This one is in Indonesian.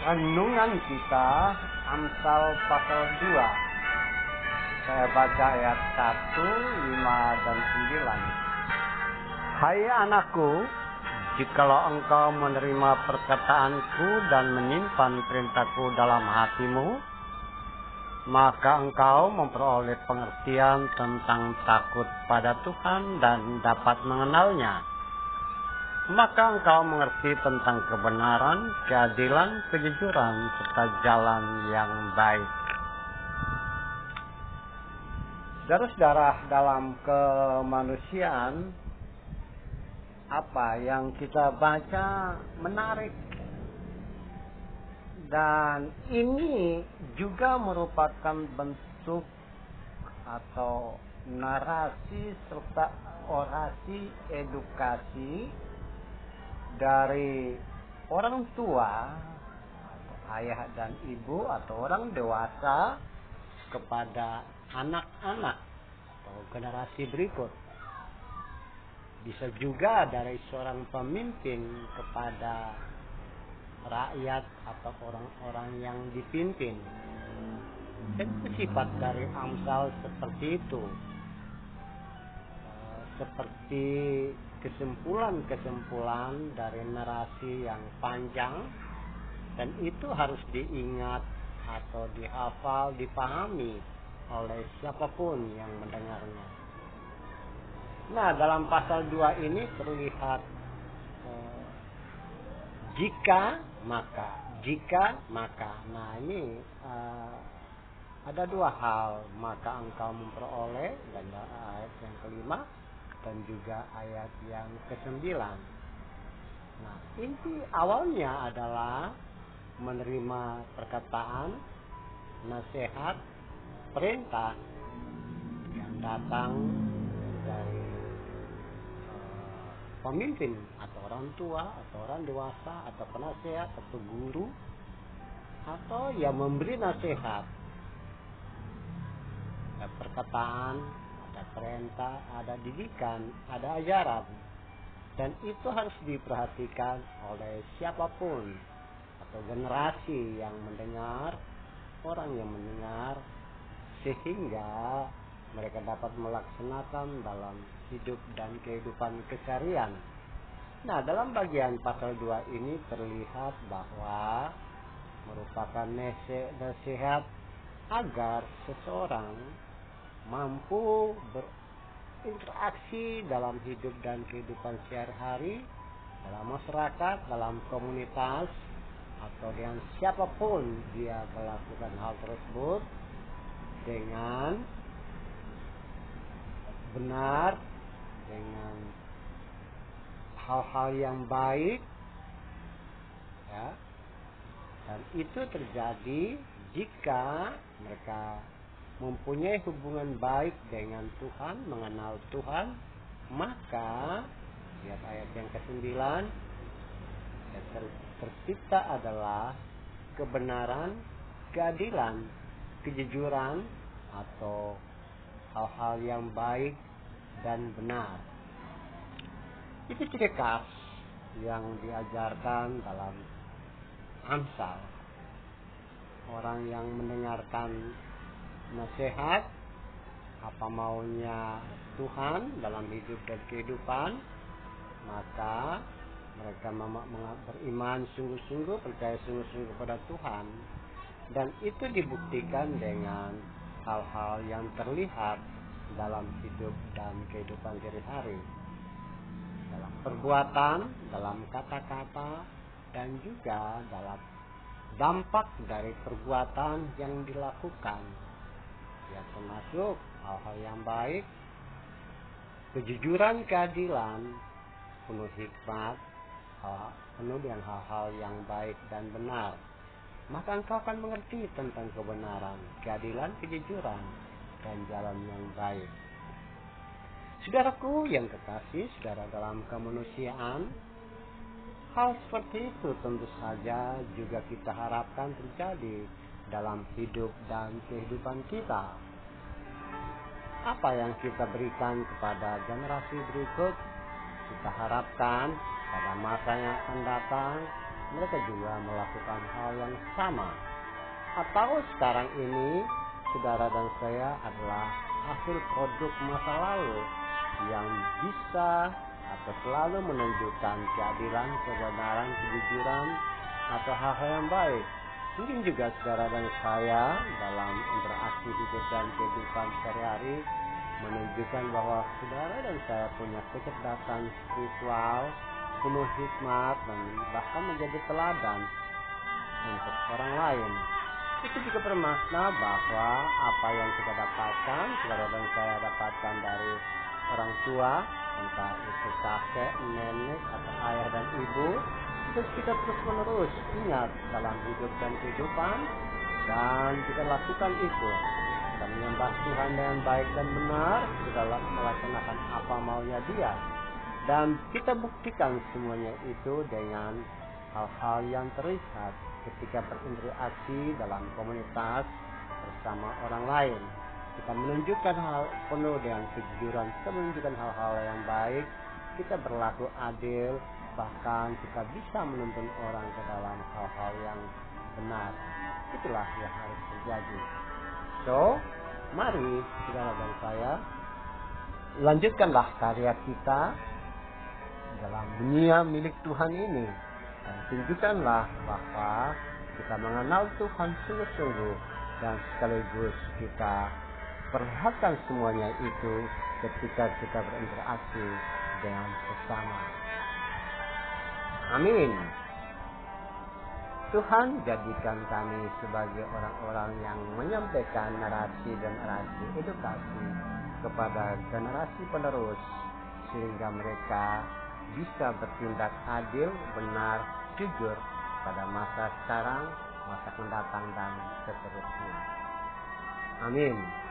Renungan kita Amsal pasal 2. Saya baca ayat 1, 5, dan 9. Hai anakku, jikalau engkau menerima perkataanku dan menyimpan perintahku dalam hatimu, maka engkau memperoleh pengertian tentang takut pada Tuhan dan dapat mengenalnya. Maka engkau mengerti tentang kebenaran, keadilan, kejujuran, serta jalan yang baik. Saudara-saudara, dalam kemanusiaan, apa yang kita baca menarik. Dan ini juga merupakan bentuk atau narasi serta orasi edukasi dari orang tua atau ayah dan ibu atau orang dewasa kepada anak-anak atau generasi berikut. Bisa juga dari seorang pemimpin kepada rakyat atau orang-orang yang dipimpin. Dan sifat dari Amsal seperti itu. Seperti kesimpulan-kesimpulan dari narasi yang panjang, dan itu harus diingat atau dihafal, dipahami oleh siapapun yang mendengarnya. Nah, dalam pasal 2 ini terlihat jika maka. Nah, ini ada dua hal, maka engkau memperoleh, dan ayat yang kelima, dan juga ayat yang ke-9. Nah, inti awalnya adalah menerima perkataan, nasihat, perintah yang datang dari pemimpin atau orang tua atau orang dewasa atau penasehat atau guru, atau yang memberi nasihat. Ada perkataan, ada perintah, ada didikan, ada ajaran, dan itu harus diperhatikan oleh siapapun atau generasi yang mendengar, orang yang mendengar, sehingga mereka dapat melaksanakan dalam hidup dan kehidupan keseharian. Nah, dalam bagian pasal 2 ini terlihat bahwa merupakan nasihat agar seseorang mampu berinteraksi dalam hidup dan kehidupan sehari-hari, dalam masyarakat, dalam komunitas, atau dengan siapapun dia melakukan hal tersebut dengan benar, dengan hal-hal yang baik, ya. Dan itu terjadi jika mereka mempunyai hubungan baik dengan Tuhan, mengenal Tuhan. Maka lihat ayat yang ke-9, yang tercipta adalah kebenaran, keadilan, kejujuran, atau hal-hal yang baik dan benar. Itu ciri khas yang diajarkan dalam Amsal. Orang yang mendengarkan nasihat, apa maunya Tuhan dalam hidup dan kehidupan, maka mereka beriman sungguh-sungguh, percaya sungguh-sungguh kepada Tuhan. Dan itu dibuktikan dengan hal-hal yang terlihat dalam hidup dan kehidupan sehari-hari, dalam perbuatan, dalam kata-kata, dan juga dalam dampak dari perbuatan yang dilakukan, ya, termasuk hal-hal yang baik, kejujuran, keadilan, penuh hikmat, penuh dengan hal-hal yang baik dan benar. Maka engkau akan mengerti tentang kebenaran, keadilan, kejujuran, dan jalan yang baik. Saudaraku yang kekasih, saudara dalam kemanusiaan, hal seperti itu tentu saja juga kita harapkan terjadi dalam hidup dan kehidupan kita. Apa yang kita berikan kepada generasi berikut, kita harapkan pada masa yang akan datang mereka juga melakukan hal yang sama. Atau sekarang ini, saudara dan saya adalah hasil produk masa lalu yang bisa atau selalu menunjukkan keadilan, kebenaran, kejujuran, atau hal-hal yang baik. Mungkin juga saudara dan saya dalam interaksi hidup dan kehidupan sehari-hari menunjukkan bahwa saudara dan saya punya kecerdasan spiritual, penuh hikmat, dan bahkan menjadi teladan untuk orang lain. Itu juga bermakna bahwa apa yang kita dapatkan, saudara dan saya dapatkan dari orang tua, entah itu kakek, nenek, atau ayah dan ibu, terus kita terus menerus ingat dalam hidup dan kehidupan, dan kita lakukan itu. Kita menyembah Tuhan dengan baik dan benar, kita melaksanakan apa maunya Dia, dan kita buktikan semuanya itu dengan hal-hal yang terlihat ketika berinteraksi dalam komunitas bersama orang lain. Kita menunjukkan hal penuh dengan kejujuran, kita menunjukkan hal-hal yang baik, kita berlaku adil, bahkan kita bisa menuntun orang ke dalam hal-hal yang benar. Itulah yang harus terjadi. So, mari saudara dan saya lanjutkanlah karya kita dalam dunia milik Tuhan ini, dan tunjukkanlah bahwa kita mengenal Tuhan sungguh-sungguh, dan sekaligus kita perlihatkan semuanya itu ketika kita berinteraksi dengan sesama. Amin. Tuhan jadikan kami sebagai orang-orang yang menyampaikan narasi dan narasi edukasi kepada generasi penerus, sehingga mereka bisa bertindak adil, benar, jujur pada masa sekarang, masa mendatang, dan seterusnya. Amin.